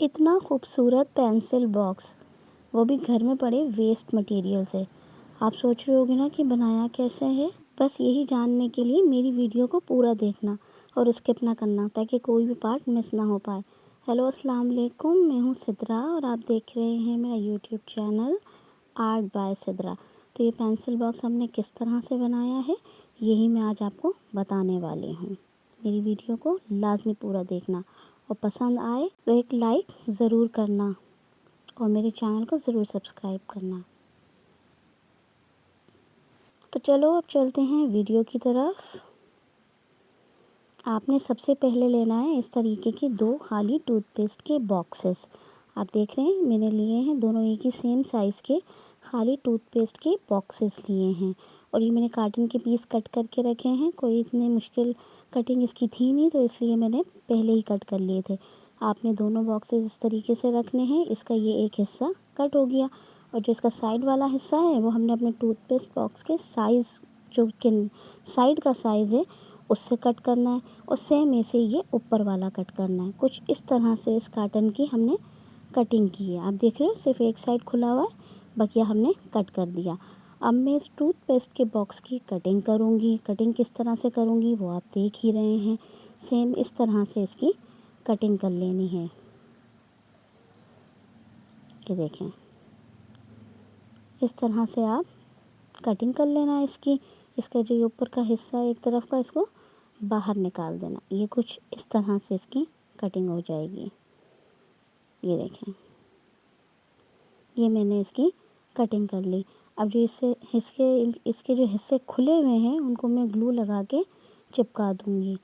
इतना खूबसूरत pencil box, वो भी घर में पड़े वेस्ट मटेरियल से। आप सोच रहे होगे ना कि बनाया कैसे है। बस यही जानने के लिए मेरी वीडियो को पूरा देखना और स्किप ना करना, ताकि कोई भी पार्ट मिस ना हो पाए। हेलो, अस्सलाम वालेकुम, मैं हूँ सिद्रा और आप देख रहे हैं मेरा YouTube channel art bye Sidra. तो ये पेंसिल बॉक्स हमने किस तरह से बनाया है, यही मैं आज आपको बताने वाली हूँ। मेरी वीडियो को लाजमी पूरा देखना और पसंद आए तो एक लाइक ज़रूर करना और मेरे चैनल को ज़रूर सब्सक्राइब करना। तो चलो अब चलते हैं वीडियो की तरफ। आपने सबसे पहले लेना है इस तरीके की 2 खाली टूथपेस्ट के बॉक्सेस। आप देख रहे हैं मैंने लिए हैं दोनों एक ही सेम साइज़ के खाली टूथपेस्ट के बॉक्सेस लिए हैं। और ये मैंने कार्टन के पीस कट करके रखे हैं। कोई इतनी मुश्किल कटिंग इसकी थी नहीं, तो इसलिए मैंने पहले ही कट कर लिए थे। आपने दोनों बॉक्सेस इस तरीके से रखने हैं। इसका ये एक हिस्सा कट हो गया और जो इसका साइड वाला हिस्सा है वो हमने अपने टूथपेस्ट बॉक्स के साइज़, जो कि साइड का साइज़ है, उससे कट करना है। और सेम ऐसे ये ऊपर वाला कट करना है। कुछ इस तरह से इस कार्टन की हमने कटिंग की है। आप देख रहे हो सिर्फ एक साइड खुला हुआ है, बाकी हमने कट कर दिया। अब मैं इस टूथपेस्ट के बॉक्स की कटिंग करूँगी। कटिंग किस तरह से करूँगी वो आप देख ही रहे हैं। सेम इस तरह से इसकी कटिंग कर लेनी है। ये देखें, इस तरह से आप कटिंग कर लेना है इसकी। इसका जो ऊपर का हिस्सा है एक तरफ का, इसको बाहर निकाल देना। ये कुछ इस तरह से इसकी कटिंग हो जाएगी। ये देखें, ये मैंने इसकी कटिंग कर ली। अब जो इसके जो हिस्से खुले हुए हैं उनको मैं ग्लू लगा के चिपका दूँगी।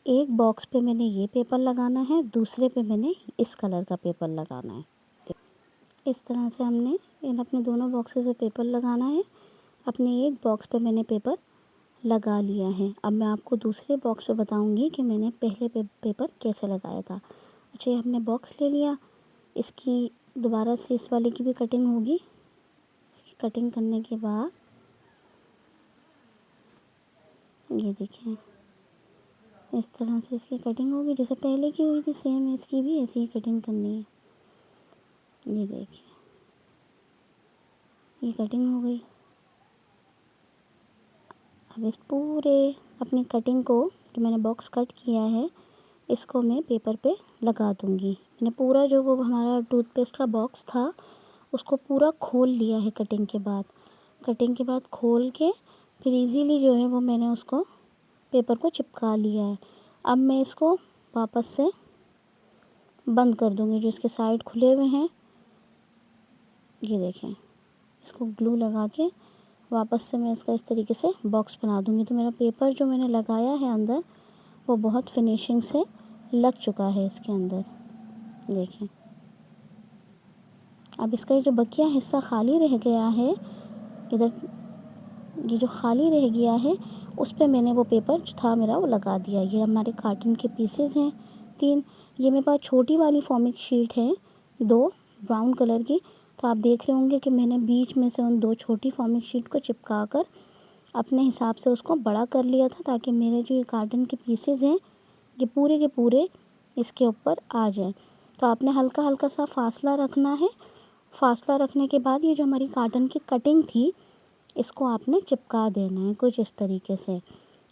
एक बॉक्स पे मैंने ये पेपर लगाना है, दूसरे पे मैंने इस कलर का पेपर लगाना है। इस तरह से हमने अपने दोनों बॉक्सेस पे पेपर लगाना है। अपने एक बॉक्स पे मैंने पेपर लगा लिया है। अब मैं आपको दूसरे बॉक्स पे बताऊंगी कि मैंने पहले पेपर कैसे लगाया था। अच्छा, ये हमने बॉक्स ले लिया। इसकी दोबारा से इस वाले की भी कटिंग होगी। इसकी कटिंग करने के बाद ये देखें, इस तरह से इसकी कटिंग होगी। जैसे पहले की हुई थी सेम इसकी भी ऐसी ही कटिंग करनी है। ये देखिए, ये कटिंग हो गई। अब इस पूरे अपनी कटिंग को, जो मैंने बॉक्स कट किया है, इसको मैं पेपर पे लगा दूँगी। मैंने पूरा जो वो हमारा टूथपेस्ट का बॉक्स था उसको पूरा खोल लिया है कटिंग के बाद। कटिंग के बाद खोल के फिर इजीली जो है वो मैंने उसको पेपर को चिपका लिया है। अब मैं इसको वापस से बंद कर दूँगी। जो इसके साइड खुले हुए हैं, ये देखें, इसको ग्लू लगा के वापस से मैं इसका इस तरीके से बॉक्स बना दूँगी। तो मेरा पेपर जो मैंने लगाया है अंदर, वो बहुत फिनिशिंग से लग चुका है इसके अंदर। देखें, अब इसका ये जो बकिया हिस्सा खाली रह गया है इधर, ये जो खाली रह गया है उस पे मैंने वो पेपर जो था मेरा वो लगा दिया। ये हमारे कार्टन के पीसेस हैं 3। ये मेरे पास छोटी वाली फॉमिक शीट है 2 ब्राउन कलर की। तो आप देख रहे होंगे कि मैंने बीच में से उन 2 छोटी फॉमिक शीट को चिपका कर अपने हिसाब से उसको बड़ा कर लिया था, ताकि मेरे जो ये कार्टन के पीसेस हैं ये पूरे के पूरे इसके ऊपर आ जाए। तो आपने हल्का हल्का सा फासला रखना है। फासला रखने के बाद ये जो हमारी कार्टन की कटिंग थी, इसको आपने चिपका देना है कुछ इस तरीके से।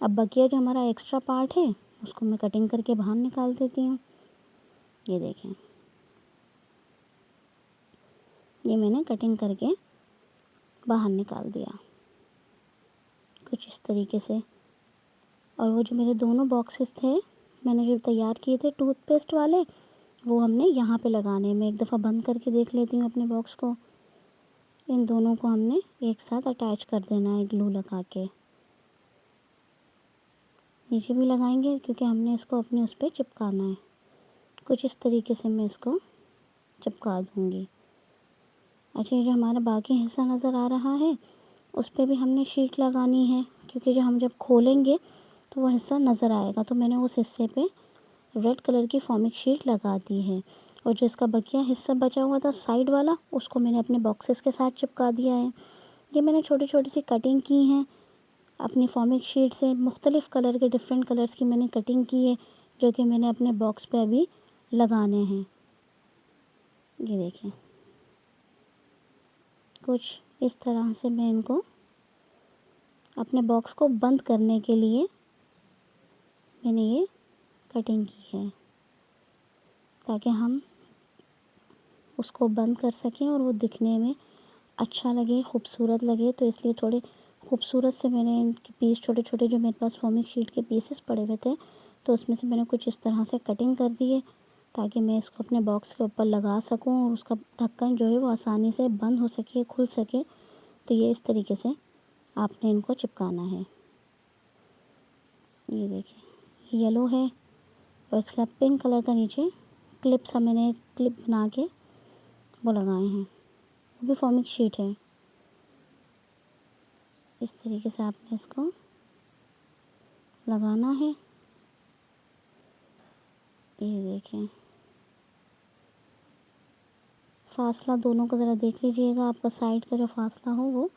अब बकिया जो हमारा एक्स्ट्रा पार्ट है उसको मैं कटिंग करके बाहर निकाल देती हूँ। ये देखें, ये मैंने कटिंग करके बाहर निकाल दिया कुछ इस तरीके से। और वो जो मेरे दोनों बॉक्सेस थे मैंने जो तैयार किए थे टूथपेस्ट वाले, वो हमने यहाँ पे लगाने हैं। मैं एक दफ़ा बंद करके देख लेती हूँ अपने बॉक्स को। इन दोनों को हमने एक साथ अटैच कर देना है ग्लू लगा के। नीचे भी लगाएंगे क्योंकि हमने इसको अपने उस पर चिपकाना है। कुछ इस तरीके से मैं इसको चिपका दूँगी। अच्छा, ये जो हमारा बाकी हिस्सा नज़र आ रहा है उस पर भी हमने शीट लगानी है, क्योंकि जो हम जब खोलेंगे तो वो हिस्सा नज़र आएगा। तो मैंने उस हिस्से पे रेड कलर की फॉमिक शीट लगा दी है। और जो इसका बकिया हिस्सा बचा हुआ था साइड वाला, उसको मैंने अपने बॉक्सेस के साथ चिपका दिया है। ये मैंने छोटी छोटी सी कटिंग की हैं अपनी फॉमिक शीट से। मुख्तलिफ़ कलर के डिफरेंट कलर्स की मैंने कटिंग की है, जो कि मैंने अपने बॉक्स पे अभी लगाने हैं। ये देखिए कुछ इस तरह से मैं इनको अपने बॉक्स को बंद करने के लिए मैंने ये कटिंग की है, ताकि हम उसको बंद कर सकें और वो दिखने में अच्छा लगे, खूबसूरत लगे। तो इसलिए थोड़े खूबसूरत से मैंने इनके पीस छोटे छोटे, जो मेरे पास फोमिक शीट के पीसेस पड़े हुए थे, तो उसमें से मैंने कुछ इस तरह से कटिंग कर दी है, ताकि मैं इसको अपने बॉक्स के ऊपर लगा सकूं और उसका ढक्कन जो है वो आसानी से बंद हो सके, खुल सके। तो ये इस तरीके से आपने इनको चिपकाना है। ये देखिए येलो है और इसका पिंक कलर का नीचे क्लिप्स मैंने क्लिप बना के वो लगाए हैं, वो भी फोमिक शीट है। इस तरीके से आपने इसको लगाना है। ये देखें फासला दोनों का ज़रा देख लीजिएगा, आपका साइड का जो फासला हो वो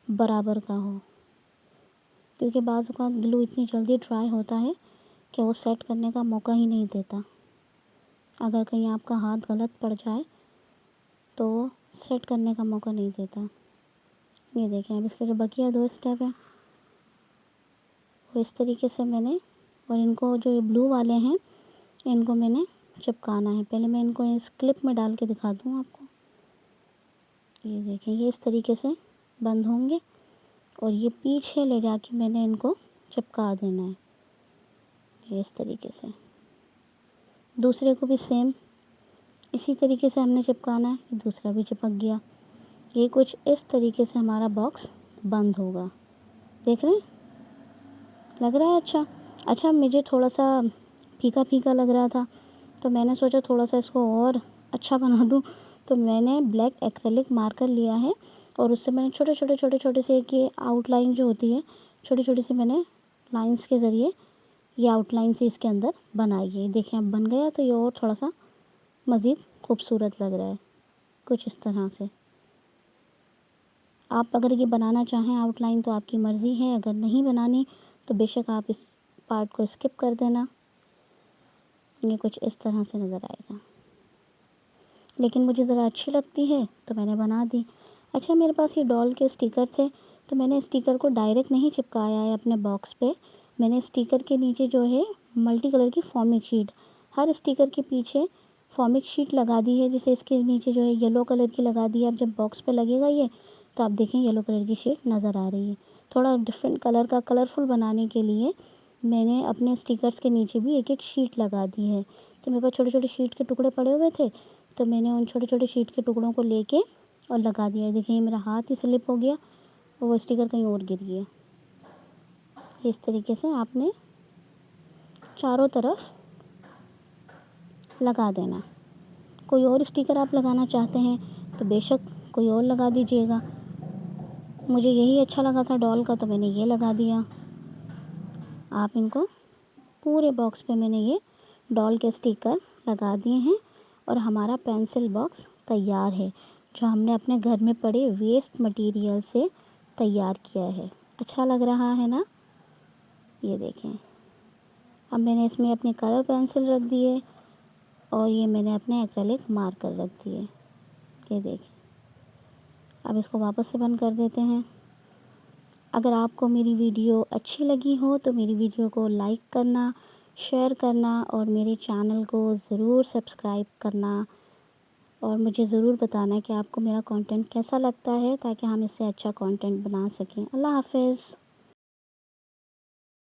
बराबर का हो, क्योंकि बाज़ औक़ात ग्लू इतनी जल्दी ड्राई होता है कि वो सेट करने का मौका ही नहीं देता। अगर कहीं आपका हाथ गलत पड़ जाए तो सेट करने का मौका नहीं देता। ये देखें अब इसके जो बकिया 2 स्टेप हैं वो इस तरीके से मैंने, और इनको जो ये ब्लू वाले हैं इनको मैंने चिपकाना है। पहले मैं इनको इस क्लिप में डाल के दिखा दूँ आपको। ये देखें ये इस तरीके से बंद होंगे और ये पीछे ले जाके मैंने इनको चिपका देना है। ये इस तरीके से दूसरे को भी सेम इसी तरीके से हमने चिपकाना है। दूसरा भी चिपक गया। ये कुछ इस तरीके से हमारा बॉक्स बंद होगा। देख रहे हैं, लग रहा है अच्छा मुझे थोड़ा सा फीका फीका लग रहा था, तो मैंने सोचा थोड़ा सा इसको और अच्छा बना दूँ। तो मैंने ब्लैक एक्रेलिक मार्कर लिया है और उससे मैंने छोटे छोटे से एक ये आउटलाइन जो होती है, छोटी छोटी सी मैंने लाइंस के ज़रिए ये आउटलाइन से इसके अंदर बनाई है। देखिए अब बन गया, तो ये और थोड़ा सा मज़ीद खूबसूरत लग रहा है कुछ इस तरह से। आप अगर ये बनाना चाहें आउटलाइन तो आपकी मर्ज़ी है, अगर नहीं बनानी तो बेशक आप इस पार्ट को स्किप कर देना। ये कुछ इस तरह से नज़र आएगा, लेकिन मुझे ज़रा अच्छी लगती है तो मैंने बना दी। अच्छा मेरे पास ये डॉल के स्टिकर थे, तो मैंने स्टिकर को डायरेक्ट नहीं चिपकाया है अपने बॉक्स पे। मैंने स्टिकर के नीचे जो है मल्टी कलर की फोमिक शीट, हर स्टिकर के पीछे फोमिक शीट लगा दी है। जैसे इसके नीचे जो है येलो कलर की लगा दी है। अब जब बॉक्स पे लगेगा ये तो आप देखें येलो कलर की शीट नज़र आ रही है। थोड़ा डिफरेंट कलर का कलरफुल बनाने के लिए मैंने अपने स्टिकर्स के नीचे भी एक एक शीट लगा दी है। तो मेरे पास छोटे छोटे शीट के टुकड़े पड़े हुए थे, तो मैंने उन छोटे छोटे शीट के टुकड़ों को लेके और लगा दिया। देखिए मेरा हाथ ही स्लिप हो गया और वो स्टिकर कहीं और गिर गया। इस तरीके से आपने चारों तरफ लगा देना। कोई और स्टिकर आप लगाना चाहते हैं तो बेशक कोई और लगा दीजिएगा। मुझे यही अच्छा लगा था डॉल का, तो मैंने ये लगा दिया। आप इनको पूरे बॉक्स पे मैंने ये डॉल के स्टिकर लगा दिए हैं और हमारा पेंसिल बॉक्स तैयार है, जो हमने अपने घर में पड़े वेस्ट मटेरियल से तैयार किया है। अच्छा लग रहा है ना? ये देखें अब मैंने इसमें अपने कलर पेंसिल रख दिए और ये मैंने अपने एक्रेलिक मार्कर रख दिए। ये देखें अब इसको वापस से बंद कर देते हैं। अगर आपको मेरी वीडियो अच्छी लगी हो तो मेरी वीडियो को लाइक करना, शेयर करना और मेरे चैनल को ज़रूर सब्सक्राइब करना और मुझे ज़रूर बताना कि आपको मेरा कंटेंट कैसा लगता है, ताकि हम इससे अच्छा कंटेंट बना सकें। अल्लाह हाफ़िज़।